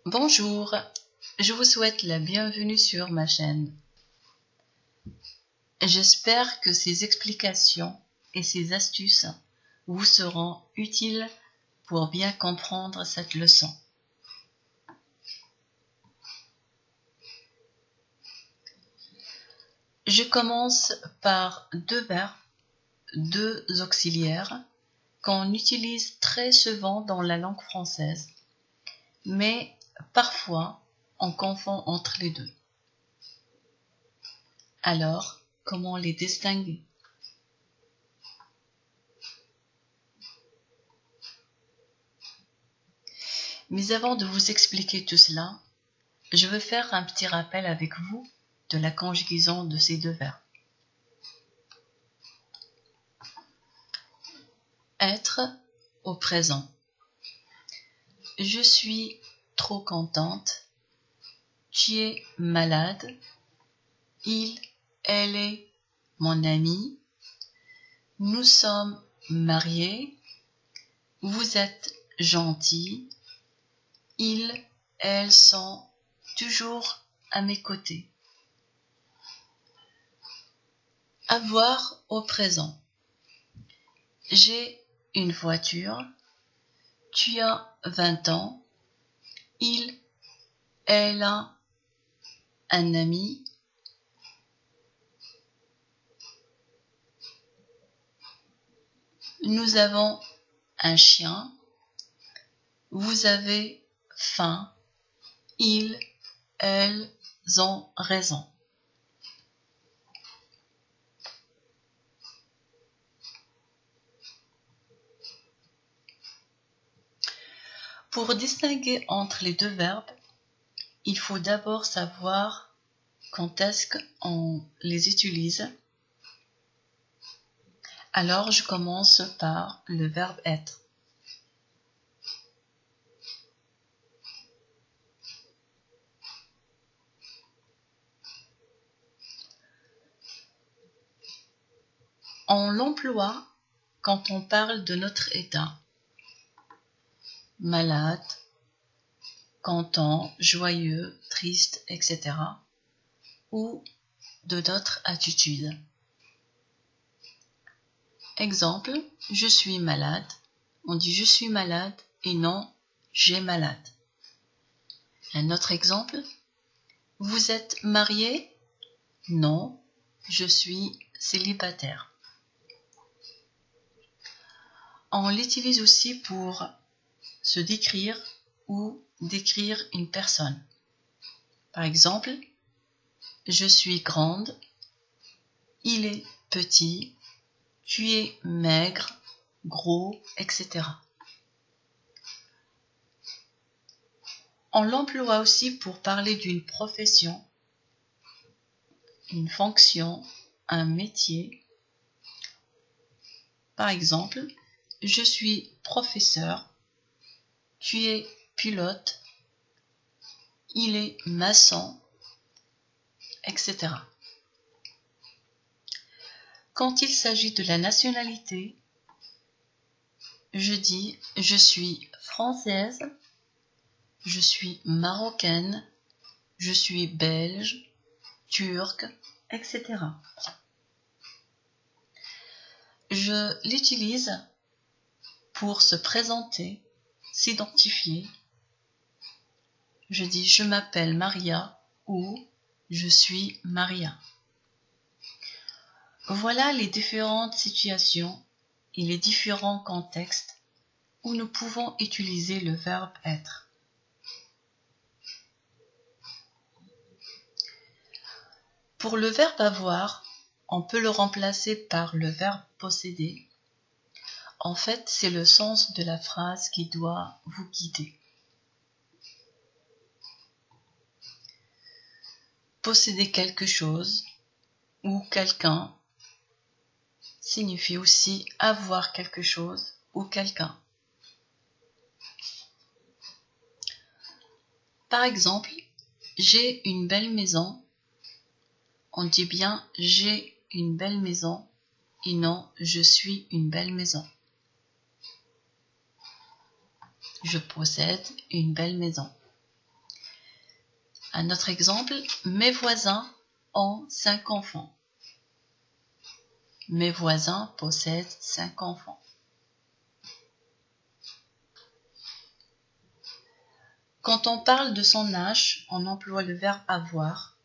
Bonjour, je vous souhaite la bienvenue sur ma chaîne. J'espère que ces explications et ces astuces vous seront utiles pour bien comprendre cette leçon. Je commence par deux verbes, deux auxiliaires qu'on utilise très souvent dans la langue française, mais parfois on confond entre les deux. Alors, comment les distinguer? Mais avant de vous expliquer tout cela, je veux faire un petit rappel avec vous de la conjugaison de ces deux verbes. Être au présent. Je suis trop contente. Tu es malade. Il, elle est mon ami. Nous sommes mariés. Vous êtes gentil. Ils, elles sont toujours à mes côtés. Avoir au présent. J'ai une voiture. Tu as 20 ans. Il, elle a un ami. Nous avons un chien. Vous avez faim. Ils, elles ont raison. Pour distinguer entre les deux verbes, il faut d'abord savoir quand est-ce qu'on les utilise. Alors, je commence par le verbe être. On l'emploie quand on parle de notre état. Malade, content, joyeux, triste, etc. ou de notre attitude. Exemple, je suis malade. On dit je suis malade et non j'ai malade. Un autre exemple, vous êtes marié? Non, je suis célibataire. On l'utilise aussi pour se décrire ou décrire une personne. Par exemple, je suis grande, il est petit, tu es maigre, gros, etc. On l'emploie aussi pour parler d'une profession, une fonction, un métier. Par exemple, je suis professeur, tu es pilote, il est maçon, etc. Quand il s'agit de la nationalité, je dis je suis française, je suis marocaine, je suis belge, turque, etc. Je l'utilise pour se présenter, s'identifier. Je dis je m'appelle Maria ou je suis Maria. Voilà les différentes situations et les différents contextes où nous pouvons utiliser le verbe être. Pour le verbe avoir, on peut le remplacer par le verbe posséder. En fait, c'est le sens de la phrase qui doit vous guider. Posséder quelque chose ou quelqu'un signifie aussi avoir quelque chose ou quelqu'un. Par exemple, j'ai une belle maison. On dit bien j'ai une belle maison et non je suis une belle maison. Je possède une belle maison. Un autre exemple, mes voisins ont 5 enfants. Mes voisins possèdent 5 enfants. Quand on parle de son âge, on emploie le verbe avoir.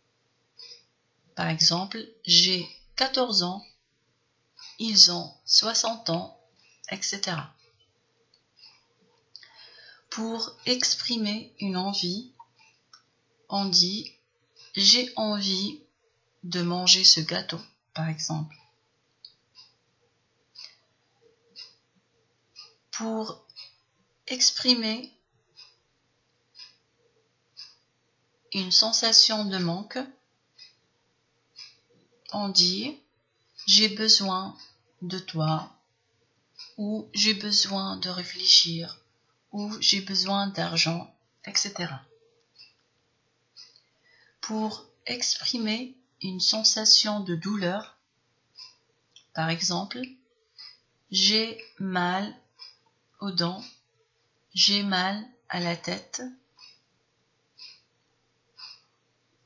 Par exemple, j'ai 14 ans, ils ont 60 ans, etc. Pour exprimer une envie, on dit « j'ai envie de manger ce gâteau », par exemple. Pour exprimer une sensation de manque, on dit « j'ai besoin de toi » ou « j'ai besoin de réfléchir » ou « j'ai besoin d'argent », etc. Pour exprimer une sensation de douleur, par exemple, j'ai mal aux dents, j'ai mal à la tête.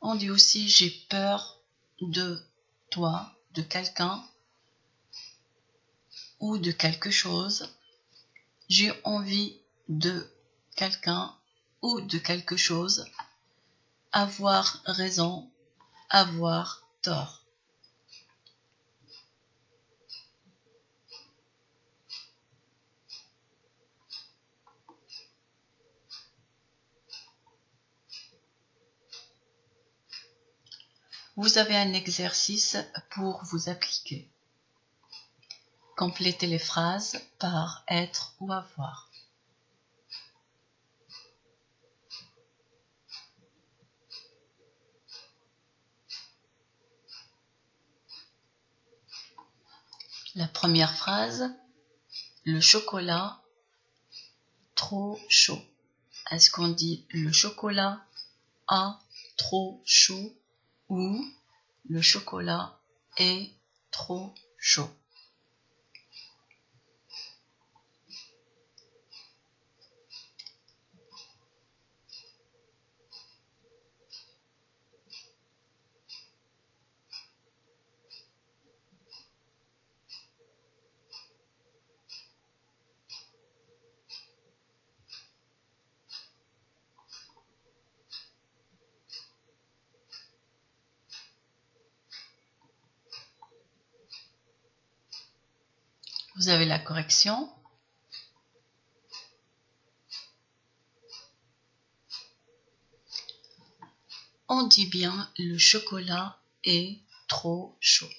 On dit aussi j'ai peur de toi, de quelqu'un ou de quelque chose. J'ai envie de quelqu'un ou de quelque chose. Avoir raison, avoir tort. Vous avez un exercice pour vous appliquer. Complétez les phrases par être ou avoir. La première phrase, le chocolat trop chaud. Est-ce qu'on dit le chocolat a trop chaud ou le chocolat est trop chaud? Vous avez la correction. On dit bien le chocolat est trop chaud.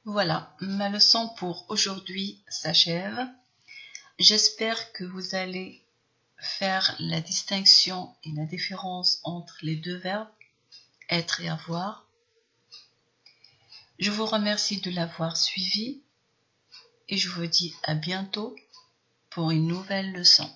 Voilà, ma leçon pour aujourd'hui s'achève. J'espère que vous allez faire la distinction et la différence entre les deux verbes, être et avoir. Je vous remercie de l'avoir suivi et je vous dis à bientôt pour une nouvelle leçon.